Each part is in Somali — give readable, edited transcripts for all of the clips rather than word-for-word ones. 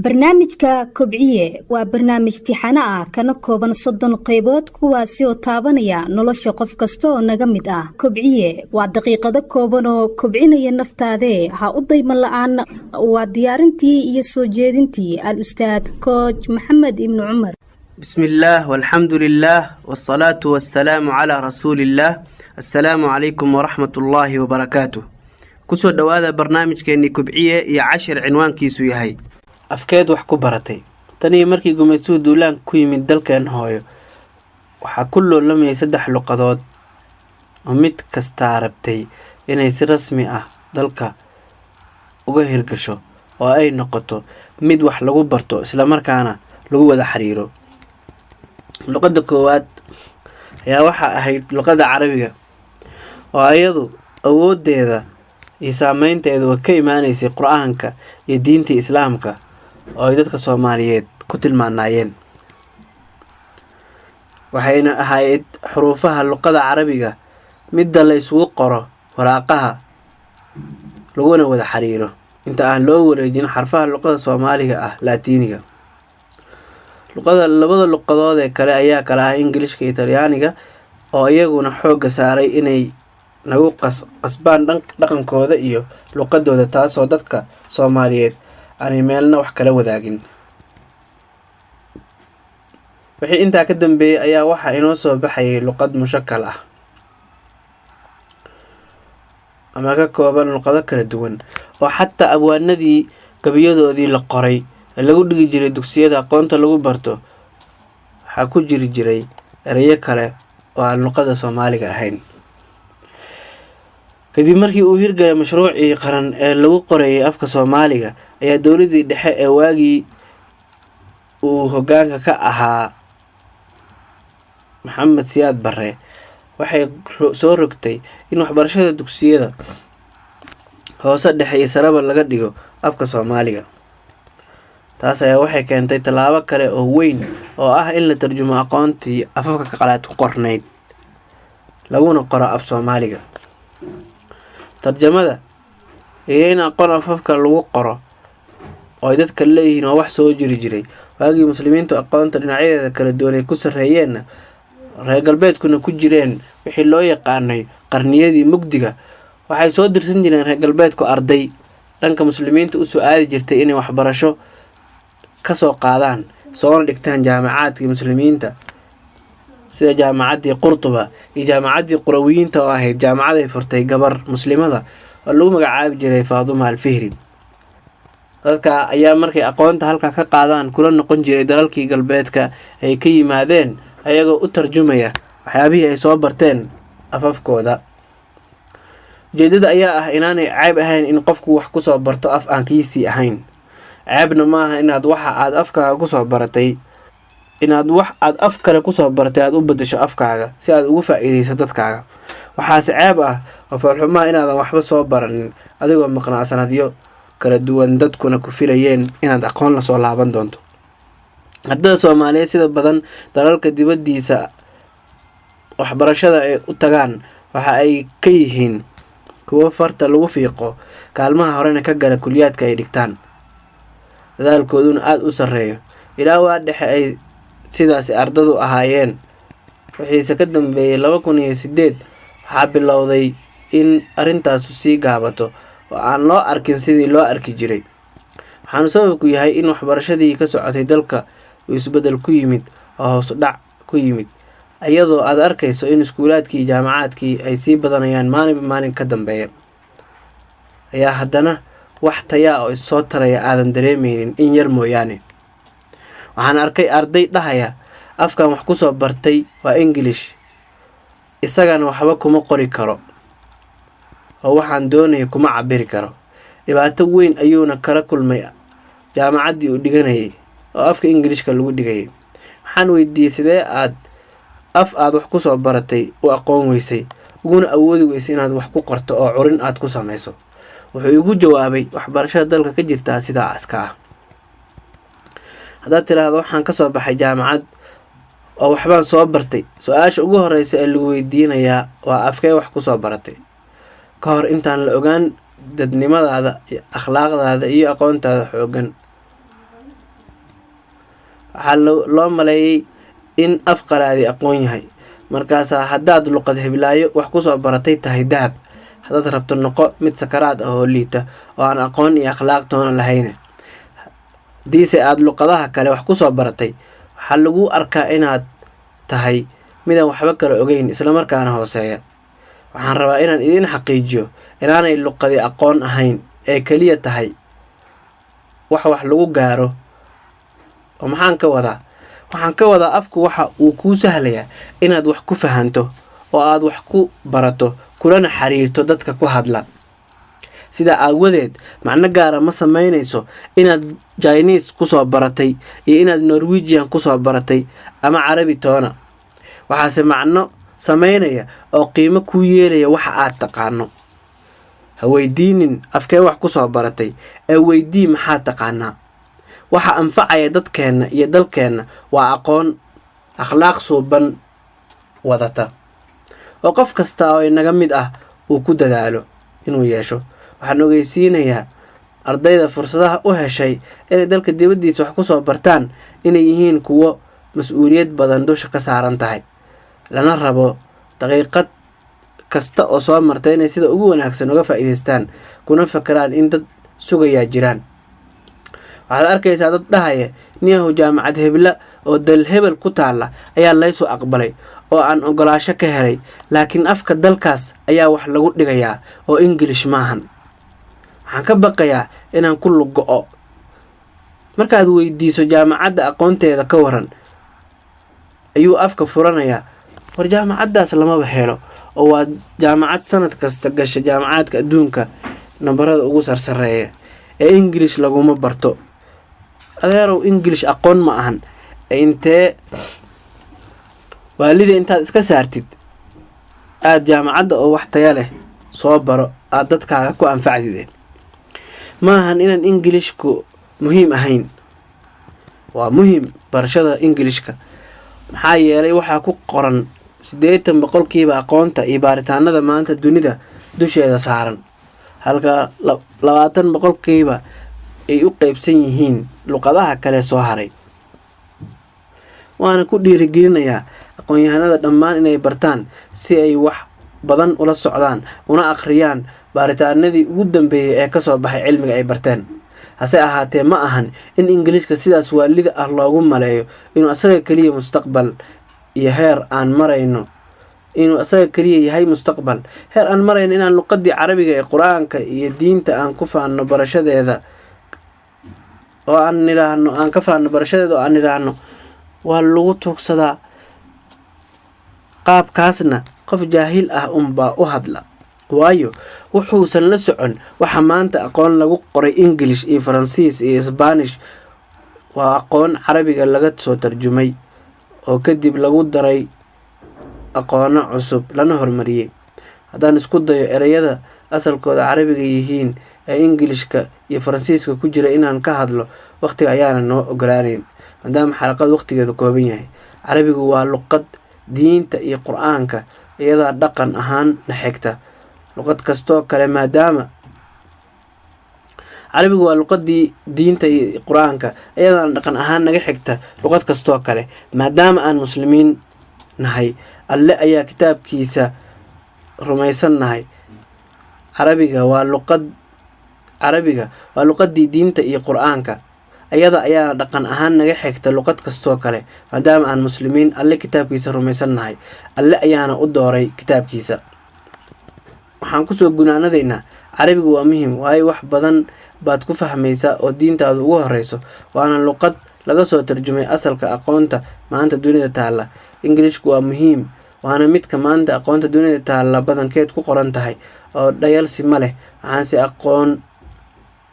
barnaamijka kobciye waa barnaamij tixano ah kana kooban 30 qaybood kuwaasi oo taabanaya nolosha qof kasta oo naga mid ah. Kobciye waa daqiiqado kooban oo kobcinaya naftaada ha u dayman la'aan. Waa diyaarintii iyo soo jeedintii al-ustaad coach Maxamed ibn Umar. bismillah walhamdulillah wassalatu wassalamu ala rasulillah. Assalaamu calaykum waraxmatullaahi wabarakaatuh. kusoo dhawaada barnaamijkeennii kobciye iyo cashir cinwaankiisu yahay afkeed wax ku baratay. tani markii gumaysuhu duulaan ku yimid dalkeen hooyo waxaa ku loolamay 3 luqadood oo mid kasta rabtay inay si rasmi ah dalka uga hirgasho oo ay noqoto mid wax lagu barto isla markaana lagu wada xiriiro. luqadda koowaad ayaa waxa ahayd luqadda Carabiga oo ayadu awoodeeda iyo saameynteedu ka imaanaysay Qur'aanka iyo diinta Islaamka oo ay dadka Soomaaliyeed ku tilmaanayeen. waxayna ahayd xuruufaha luqadda Carabiga mid la isugu qoro waraaqaha laguna wada xiriiro inta aan loo wareejin xarfaha luqadda Soomaaliga ah Laatiiniga. labada luqadood ee kale ayaa kala ah Ingiriiska iyo Talyaaniga oo iyaguna xoog saaray inay nagu qasbaan dhaqankooda iyo luqadooda taasoo dadka Soomaaliyeed aanay meelna wax kala wadaagin. wixii intaa ka dambeeyay ayaa waxa inoo soo baxay luqad mushakkal ah ama ka kooban luqado kala duwan oo xataa abwaanadii gabiyadoodii la qoray lagu dhigi jiray dugsiyada aqoonta lagu barto waxaa ku jiri jiray erayo kale oo aan luqadda Soomaaliga ahayn. kadib markii uu hirgalay mashruucii qaran ee lagu qorayay afka Soomaaliga ayaa dawladii dhexe ee waagii uu hoggaanka ka ahaa Maxamed Siyaad Barre waxay soo rogtay in waxbarashada dugsiyada hoose dhexe iyo saraba laga dhigo afka Soomaaliga. taas ayaa waxay keentay tallaabo kale oo weyn oo ah in la tarjumo aqoontii afafka qalaad ku qornayd laguna qoro af Soomaaliga. tarjamada iyo in aqoon afafka lagu qoro oo dadka leeyihiin oo wax soo jiri jiray waagii muslimiintu aqoonta dhinacyadeeda kala duwan ay ku sareeyeen reer galbeedkuna ku jireen wixii loo yaqaanay qarniyadii mugdiga. waxay soo dirsan jireen reer galbeedku arday dhanka muslimiinta u soo aadi jirtay inay waxbarasho ka soo qaadaan soona dhigtaan jaamacaadkii muslimiinta sida jaamacaddii Qurtuba iyo jaamacaddii Qurawiyiinta oo ahayd jaamacaday furtay gabar muslimada oo lagu magacaabi jiray Faaduma al-Fihri. dadka ayaa markay aqoonta halka ka qaadaan kula noqon jiray dalalkii galbeedka ay ka yimaadeen ayagoo u tarjumaya waxyaabihii ay soo barteen afafkooda. ujeedada ayaa ah inaanay ceeb ahayn in qofku wax ku soo barto af aan kiisii ahayn. ceebna maaha inaad waxa aad afkaaga ku soo baratay inaad wax aad af kale ku soo bartay aad u bedesho afkaaga si aad ugu faa'iideyso dadkaaga. waxaase ceeb ah oo falxumaa inaadan waxba soo baranin adigoo maqnaa sanadyo kala duwan dadkuna ku filayeen inaad aqoon la soo laaban doonto. ardayda Soomaaliyeed sida badan dalalka dibadiisa waxbarashada ay u tagaan waxa ay ka yihiin kuwa farta lagu fiiqo kaalmaha horena ka gala kuliyaadka ay dhigtaan. dadaalkooduna aad u sareeyo ilaa waa dhexe ay sidaas ardadu ahaayeen. wixiise ka dambeeyay 2008 waxaa bilowday in arintaasu sii gaabato oo aan loo arkin sidii loo arki jiray. waxaanu sababku yahay in waxbarashadii ka socotay dalka uu isbedel ku yimid oo hoos u dhac ku yimid iyadoo aad arkayso in iskuulaadkii jaamacaadkii ay sii badanayaan maalin ka dambeeya ayaa haddana wax taya oo soo taraya aadan dareemeynin in yar mooyaane. waxaan arkay arday dhahaya afkan wax ku soo bartay waa English isagana waxba kuma qori karo oo waxaan doonay kuma cabiri karo. dhibaato weyn ayuuna kala kulmay jaamacaddii uu dhiganayay oo afka Ingiriiska lagu dhigayay. waxaan weydiiyay sidee aad wax ku soo baratay u aqoon weysay uguna awoodi weysay inaad wax ku qorto oo curin aad ku samayso. wuxuu igu jawaabay waxbarashada dalka ka jirta sida aska ah. haddaad tiraahdo waxaan ka soo baxay jaamacad oo waxbaan soo bartay su-aasha ugu horeysa ee lagu weydiinayaa waa afkee wax ku soo baratay ka hor intaan la ogaan dadnimadaada, akhlaaqdaada iyo aqoontaada xoogan. waxaa loo maleeyay in af qalaadi aqoon yahay, markaasaa haddaad luqad heblaayo wax kusoo baratay tahay dahab, haddaad rabto noqo mid sakaraad ah oo liita oo aan aqoon iyo akhlaaq toona lahayn. hadiise aad luqadaha kale wax kusoo baratay, waxaa lagu arkaa inaad tahay midaan waxba kala ogeyn islamarkaana hooseeya. waxaan rabaa inaan idiin xaqiijiyo inaanay luqadi aqoon ahayn ee keliya tahay wax lagu gaaro. oo maxaan ka wadaa? waxaan ka wadaa afku waxa uu kuu sahlayaa inaad wax ku fahanto oo aad wax ku barato kulana xiriirto dadka ku hadla. sidaa aawadeed macno gaara ma samaynayso inaad Chinese kusoo baratay iyo inaad Norwegian kusoo baratay ama Carabi toona. waxaase macno samaynaya oo qiimo ku yeelaya waxa aad taqaano. ha weydiinin afkee wax kusoo baratay, ee weydii maxaad taqaanaa. waxa anfacaya dadkeena iyo dalkeena waa aqoon, akhlaaq suuban wadata oo qof kasta oo inaga mid ah uu ku dadaalo inuu yeesho. waxaan ogeysiinayaa ardayda fursadaha u heshay inay dalka dibadiisa wax kusoo bartaan inay yihiin kuwo mas-uuliyad badan dusha ka saaran tahay, lana rabo daqiiqad kasta oo soo marta inay sida ugu wanaagsan uga faa'iidaystaan, kuna fakaraan in dad sugayaa jiraan. waxaad arkaysaa dad dhahaya niyahow jaamacad hebla oo dal hebel ku taalla ayaa laysoo aqbalay oo aan ogolaasho ka helay, laakiin afka dalkaas ayaa wax lagu dhigayaa oo English maahan. waxaan ka baqayaa inaan ku lugo-o. markaad weydiiso jaamacadda aqoonteeda ka waran, ayuu afka furanayaa, war jaamacaddaas lamaba helo oo waa jaamacad sanad kasta gasha jaamacaadka adduunka nambarada ugu sarsareeya ee English laguma barto. adeerow English aqoon ma ahan, intee waalida intaad iska saartid aad jaamacadda oo wax taya leh soo baro aad dadkaaga ku anfacdideen. maahan inaan Englishku muhiim ahayn, waa muhiim barashada Englishka, maxaa yeelay waxaa ku qoran 80% aqoonta iyo baaritaanada maanta dunida dusheeda saaran, halka 20% ay u qaybsan yihiin luqadaha kale soo haray. waana ku dhiirigelinayaa aqoon-yahanada dhammaan inay bartaan si ay wax badan ula socdaan una akhriyaan baaritaanadii ugu dambeeyay ee kasoo baxay cilmiga ay barteen. hase ahaatee ma ahan in Ingiliishka sidaas waalida ah loogu maleeyo inuu asaga kaliya mustaqbal iyo heer aan marayno inaan luqadii Carabiga ee Quraanka iyo diinta aan ku faano barashadeeda oo aan niraahno waa lagu tuugsadaa. qaabkaasna qof jaahil ah unbaa u hadla, waayo wuxuusan la socon waxa maanta aqoon lagu qoray English iyo Faransiis iyo Spanish waa aqoon Carabiga laga soo tarjumay oo kadib lagu daray aqoona cusub lana hormariyay. haddaan isku dayo ereyada asalkooda Carabiga yihiin ee Englishka iyo Faransiiska ku jira inaan ka hadlo, waqtiga ayaana noo ogolaanayn maadaama xalaqad waqtigeedu kooban yahay. Carabigu waa luqad diinta iyo Qur'aanka iyada dhaqan ahaan na xigta luqad kastoo kale maadaama Carabigu waa luqadii diinta iyo Qur'aanka iyada dhaqan ahaan naga xigta luqad kastoo kale maadaama aan muslimiin nahay. alle ayaa kitaabkiisa rumaysan nahay. Carabiga waa luqadii diinta iyo Qur'aanka ayada ayaana dhaqan ahaan naga xigta luqad kastoo kale maadaama aan muslimiin alle kitaabkiisa rumaysan nahay. alle ayaana u dooray kitaabkiisa. waxaan kusoo gunaanadaynaa Carabigu waa muhiim waayo wax badan baad ku fahmaysaa oo diintaadu ugu horeyso, waana luqad laga soo tarjumay asalka aqoonta maanta dunida taalla. Ingiriishku waa muhiim, waana midka maanta aqoonta dunida taalla badankeed ku qoran tahay oo dhayalsi ma leh.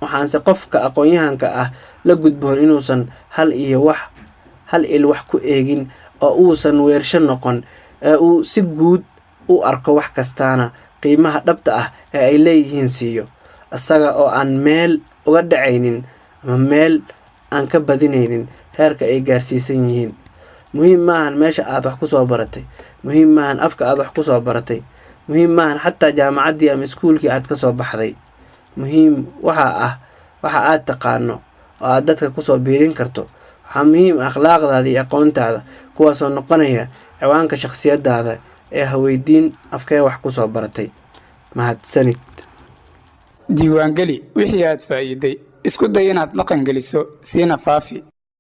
waxaanse qofka aqoon-yahanka ah la gudboon inuusan hal il wax ku eegin oo uusan weersho noqon, ee uu si guud u arko wax kastaana qiimaha dhabta ah ee ay leeyihiin siiyo, isaga oo aan meel uga dhacaynin ama meel aan ka badinaynin heerka ay gaarsiisan yihiin. muhiim maahan meesha aad wax kusoo baratay, muhiim maahan afka aad wax kusoo baratay, muhiim maahan xataa jaamacaddii ama iskuulkii aad kasoo baxday. muhiim waxa aad taqaano oo aad dadka kusoo biirin karto, waxaa muhiim akhlaaqdaada iyo aqoontaada kuwaasoo noqonaya ciwaanka shakhsiyadaada ee haweydiin afkee wax kusoo baratay. mahadsanid. diiwaangeli wixii aad faa'iiday, isku day inaad dhaqan geliso, siina faafi.